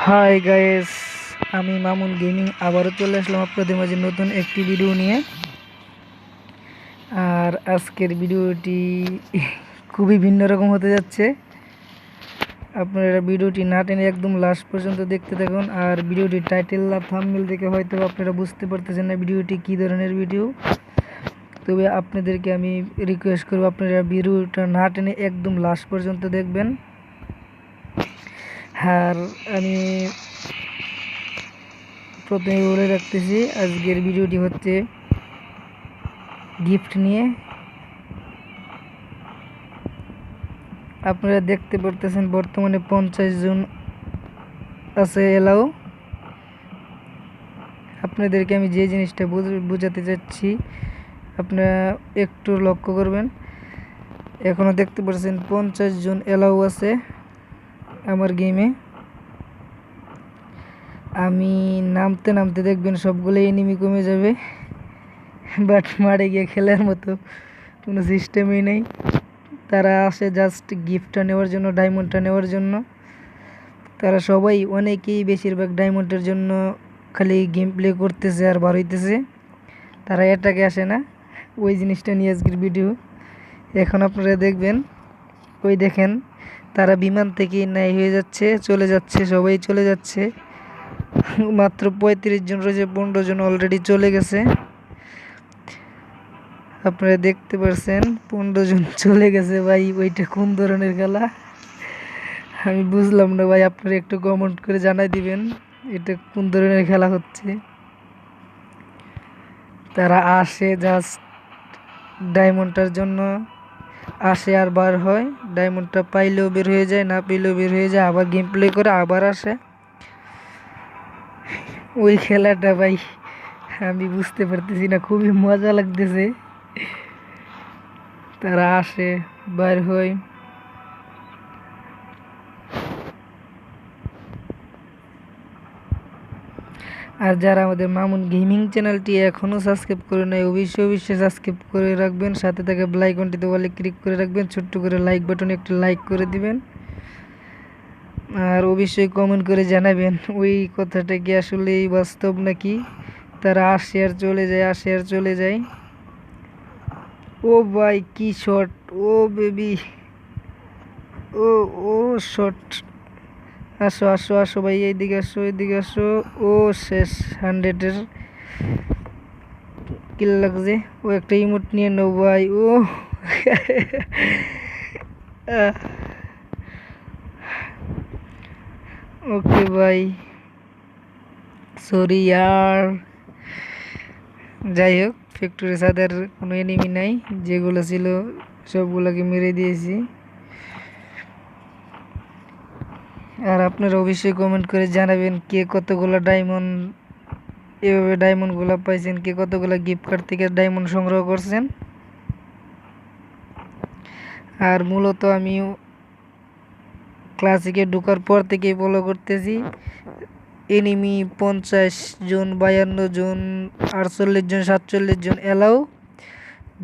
Hi guys, আমি Mamun gaming আবারও চলে আসলাম আপনাদের মাঝে নতুন একটি ভিডিও নিয়ে। আর আজকের ভিডিওটি খুবই ভিন্ন রকম হতে যাচ্ছে। আপনারা ভিডিওটি না টেনে একদম লাস্ট পর্যন্ত দেখতে থাকুন। আর ভিডিওটির টাইটেল আর থাম্বনেল দেখে হয়তো আপনারা বুঝতে পারতেছেন না ভিডিওটি কী ধরনের ভিডিও। তবে আপনাদেরকে আমি রিকোয়েস্ট করব আপনারা ভিডিওটা না টেনে একদম লাস্ট পর্যন্ত দেখবেন। আর আমি প্রথমে বলে রাখতেছি, আজকের ভিডিওটি হচ্ছে গিফট নিয়ে। আপনারা দেখতে পারতেছেন বর্তমানে 50 জন আছে এলাও। আপনাদেরকে আমি যে জিনিসটা বোঝাতে চাচ্ছি আপনারা একটু লক্ষ্য করবেন। এখনও দেখতে পাচ্ছেন 50 জন এলাও আছে আমার গেমে। আমি নামতে নামতে দেখবেন সবগুলো এনিমি কমে যাবে, বাট মারে গিয়ে খেলার মতো কোনো সিস্টেমই নেই। তারা আসে জাস্ট গিফটটা নেওয়ার জন্য, ডায়মন্ডটা নেওয়ার জন্য। তারা সবাই অনেকেই বেশিরভাগ ডায়মন্ডের জন্য খালি গেম প্লে করতেছে আর বার হইতেছে। তারা এটাকে আসে না, ওই জিনিসটা নিয়ে আজকের ভিডিও। এখন আপনারা দেখবেন, ওই দেখেন তারা বিমান থেকে নাই হয়ে যাচ্ছে, চলে যাচ্ছে, সবাই চলে যাচ্ছে। মাত্র 35 জন রয়েছে, 15 জন অলরেডি চলে গেছে। আপনারা দেখতে পাচ্ছেন 15 জন চলে গেছে। ভাই ওইটা কোন ধরনের খেলা আমি বুঝলাম না ভাই, আপনারা একটু কমেন্ট করে জানাই দিবেন এটা কোন ধরনের খেলা হচ্ছে। তারা আসে জাস্ট ডায়মন্ডটার জন্য, আসে আর বার হয়। ডায়মন্ডটা পাইলেও বের হয়ে যায়, না পাইলেও বের হয়ে যায়, আবার গেম প্লে করে আবার আসে। ওই খেলাটা ভাই আমি বুঝতে পারতেছি না, খুবই মজা লাগতেছে। তারা আসে বার হয়। আর যারা আমাদের মামুন গেমিং চ্যানেলটি এখনও সাবস্ক্রাইব করে নেয়, অবশ্যই সাবস্ক্রাইব করে রাখবেন। সাথে থাকা বেল আইকনটিতে বলে ক্লিক করে রাখবেন, ছোট্ট করে লাইক বাটনে একটু লাইক করে দিবেন। আর অবশ্যই কমেন্ট করে জানাবেন ওই কথাটা কি আসলেই বাস্তব নাকি। তারা আসে আর চলে যায়, আসে আর চলে যায়। ও ভাই কি শট, ও বেবি, ও ও শট। আসো আসো আসো ভাই, এইদিকে আসো, এইদিকে আসো। ও শেষ, 100-এর কিল লাগছে। ও একটা ইমোট নিয়ে নাও ভাই। ও ওকে ভাই, সরি ইয়ার। যাই হোক, ফ্যাক্টরি সাদের কোনো এনিমি নাই, যেগুলো ছিল সবগুলোকে মেরে দিয়েছি। আর আপনারা অবশ্যই কমেন্ট করে জানাবেন কে কতগুলো ডায়মন্ড, এভাবে ডায়মন্ডগুলো পাইছেন, কে কতগুলো গিফট কার্ড থেকে ডায়মন্ড সংগ্রহ করছেন। আর মূলত আমি ক্লাসিকে ঢোকার পর থেকেই ফলো করতেছি। এনিমি 50 জন, 52 জন, 48 জন, 47 জন এলাও।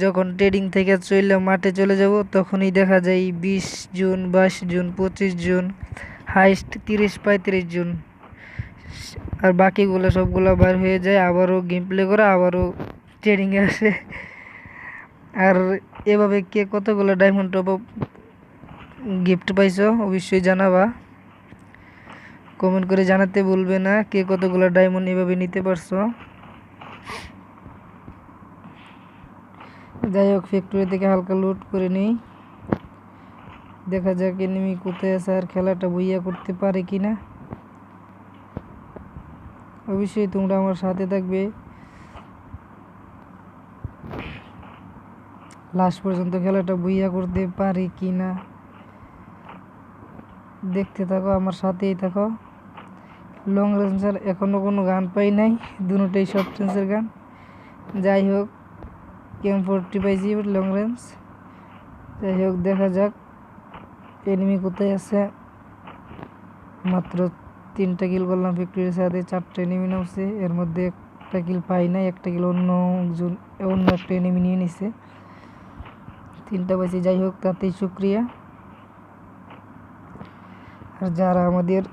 যখন ট্রেডিং থেকে চলে মাঠে চলে যাব তখনই দেখা যায় 20 জন, 22 জন, 25 জন, হাইস্ট 30-35 জন। আর বাকিগুলো সবগুলো বার হয়ে যায়, আবারও গেম প্লে করে আবারও ট্রেডিংয়ে আসে। আর এভাবে কে কতগুলো ডায়মন্ড টপ আপ গিফট পাইছো অবশ্যই জানাবা, কমেন্ট করে জানাতে ভুলবে না কে কতগুলো ডায়মন্ড এভাবে নিতে পারছো। যাই হোক, ফ্যাক্টরি থেকে হালকা লুট করে নিই, দেখা যাক এনিমি কোথায় আছে আর খেলাটা বইয়া করতে পারে কিনা। অবশ্যই তোমরা আমার সাথে থাকবে, লাস্ট পর্যন্ত খেলাটা বইয়া করতে পারে কিনা দেখতে থাকো, আমার সাথেই থাকো। লং রেঞ্জের এখনও কোনো গান পাই নাই, দুটোই শর্ট রেঞ্জের গান। যাই হোক, M40 পাইছি লং রেঞ্জ। যাই হোক, দেখা যাক এনিমি কোথায় আছে। মাত্র 3টা কিল করলাম ফ্যাক্টরির সাথে, 4টা এনিমি নামছে, এর মধ্যে একটা কিল পাই নাই, একটা কিল অন্য একটা এনিমি নিয়ে নিছে, 3টা পাইছি। যাই হোক, তাতেই শুক্রিয়া। আর যারা আমাদের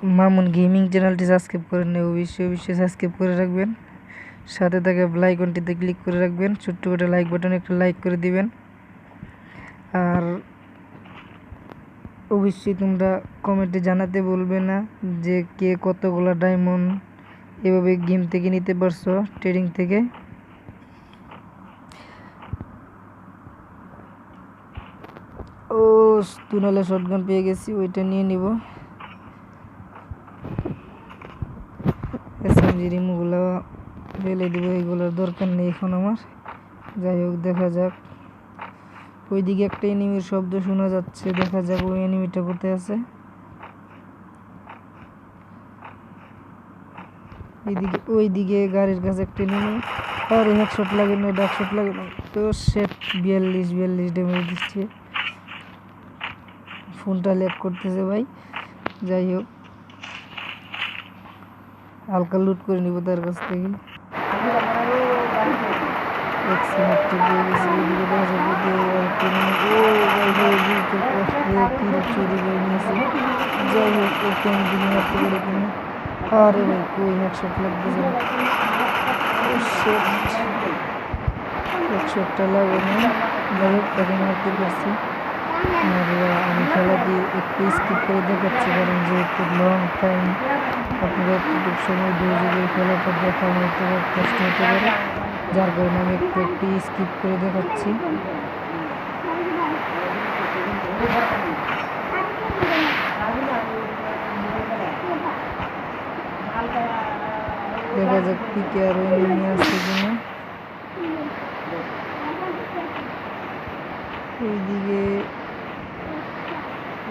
মামুন গেমিং চ্যানেলটি সাবস্ক্রাইব করে নেই, অবশ্যই সাবস্ক্রাইব করে রাখবেন। সাথে থাকা বেল আইকনটিতে ক্লিক করে রাখবেন, ছোট্ট করে লাইক বাটনে একটা লাইক করে দিবেন। আর অবশ্যই তোমরা কমেন্টে জানাতে বলবে না যে কে কতগুলো ডায়মন্ড এভাবে গেম থেকে নিতে পারছো, ট্রেডিং থেকে। ও তুনালে শটগান পেয়ে গেছি, ওইটা নিয়ে নিব। এসএমজি রিমুগুলো ফেলে দেবো, এগুলোর দরকার নেই এখন আমার। যাই হোক, দেখা যাক। ওইদিকে একটা এনিমির শব্দ শোনা যাচ্ছে, দেখা যাক ওই এনিমিটা কোথায় আছে। ওইদিকে গাড়ির কাছে একটা এনিমি। আর হেডশট লাগে না, ডাকশট লাগে না। তো সেট 42 ড্যামেজ দিচ্ছে। ফোনটা ল্যাগ করতেছে ভাই। যাই হোক, হালকা লুট করে নিব তার কাছ থেকে। যাই হোক, ওকে আমি দিকে মারতে পারি কিনা। আরে ভাই, কই হেডশট লাগতেছে না। হেডশটটা লাগে না। যাই হোক, তাকে মারতে পারছি। আর আমি খেলাটি একটু স্কিপ করে দেখাচ্ছি, কারণ যেহেতু লং টাইম আপনারা এতটুকু সময় ধৈর্য ধরে খেলাটা দেখা হতে পারে, কষ্ট হতে পারে, যার কারণে আমি একটু স্কিপ করে দেখাচ্ছি। দেখা যাক পিকে আরো এনিমি আসছে কিনা। এইদিকে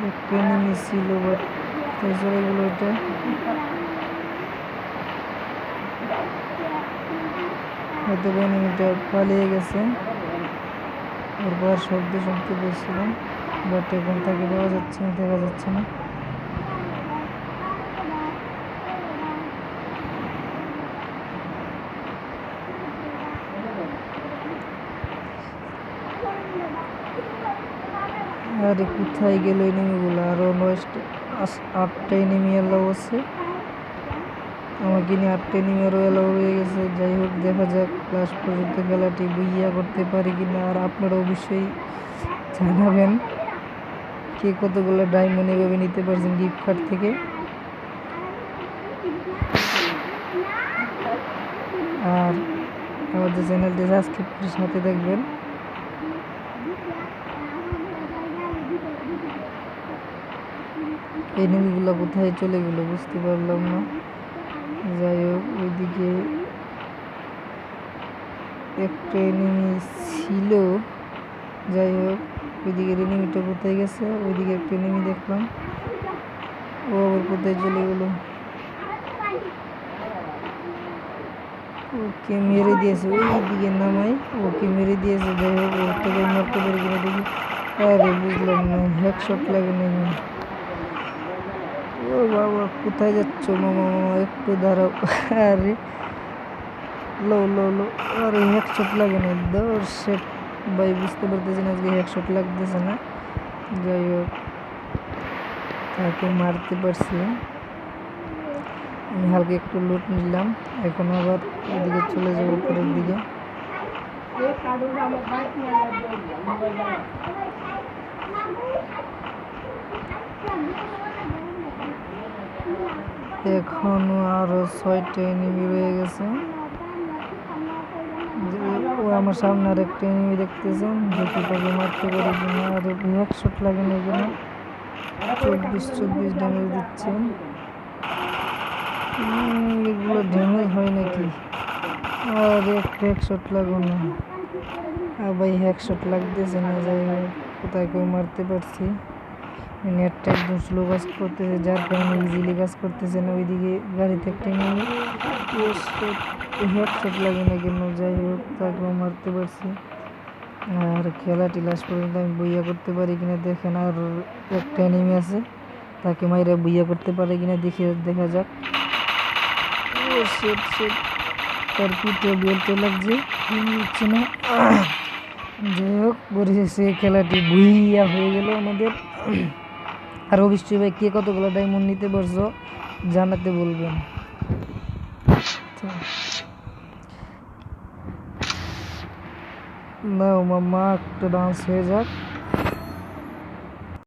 একটা এনিমি ছিল, বাট চলে গেল ওটা। হয়তো এনিমিটা পালিয়ে গেছে, ওর শব্দ শুনতে পেয়েছিলাম, বাট এখন তাকে পাওয়া যাচ্ছে না, দেখা যাচ্ছে না। আরে কোথায় গেল এনিমিগুলো? আরো 8টা এনিমি এলাও আছে, আমাকে নিয়ে 8টা এনিমি আরও এলাও রয়ে গেছে। যাই হোক, দেখা যাক লাস্ট পর্যন্ত খেলাটি বুইয়া করতে পারি কিনা। আর আপনারা অবশ্যই জানাবেন কে কতগুলো ডায়মন্ড এভাবে নিতে পারছেন গিফট কার্ড থেকে। আর আমাদের চ্যানেলটি সাবস্ক্রাইব করে সাথে দেখবেন। এনিমিগুলো কোথায় চলে গেল বুঝতে পারলাম না। যাই হোক, ওইদিকে একটা এনিমি ছিল। যাই হোক, ওইদিকে এনিমিটা কোথায় গেছে? ওইদিকে একটা এনিমি দেখলাম, ও আবার কোথায় চলে গেল? ওকে মেরে দিয়েছে, ওইদিকে নামাই ওকে মেরে দিয়েছে। যাই হোক, ওটাকে মারতে পারি কিনা দেখি। আরে বুঝলাম না, হেডশট লাগে না। ও বাবা, কোথায় যাচ্ছ মামা? একটু দাঁড়াও। আরে লো লো লো, আরে হেডশট লাগে না। দর্শক ভাই, বুঝতে পারতেছি না আজকে হেডশট লাগতেছে না। যাই হোক, তাকে মারতে পারছি। আমি হালকা একটু লুট নিলাম, এখন আবার ওইদিকে চলে যাবো উপরের দিকে। এখনো আরো 6টা এনিমি রয়ে গেছে। ও আমার সামনে আর একটা এনিমি দেখতেছেন, দেখি তাকে মারতে পারি কিনা। আর হেডশট লাগে না এখানে, 24 ড্যামেজ দিচ্ছে। এগুলো ড্যামেজ হয় নাকি? আর একটা হেডশট লাগো না। আর ভাই হেডশট লাগতেছে না। যাই হোক, কোথায় কেউ মারতে পারছি। নেটটা একদম স্লো কাজ করতেছে, যার কারণে ইজিলি কাজ করতেছে না। ওইদিকে গাড়িতে একটা নেমে হেডশট লাগে না কেন? যাই হোক, তাকেও মারতে পারছি। আর খেলাটি লাস্ট পর্যন্ত আমি বইয়া করতে পারি কিনা দেখেন। আর একটা এনিমি আছে, তাকে মাইরা বইয়া করতে পারে কিনা দেখা যাক। তার পিঠে বেল্টে লাগছে, হচ্ছে না। যাই হোক, পরিশেষে খেলাটি বুইয়া হয়ে গেল আমাদের। আর অবশ্যই ভাই কে কতগুলো ডায়মন্ড নিতে পারছো জানাতে বলবেন। নাও মামা একটা ডান্স হয়ে যাক।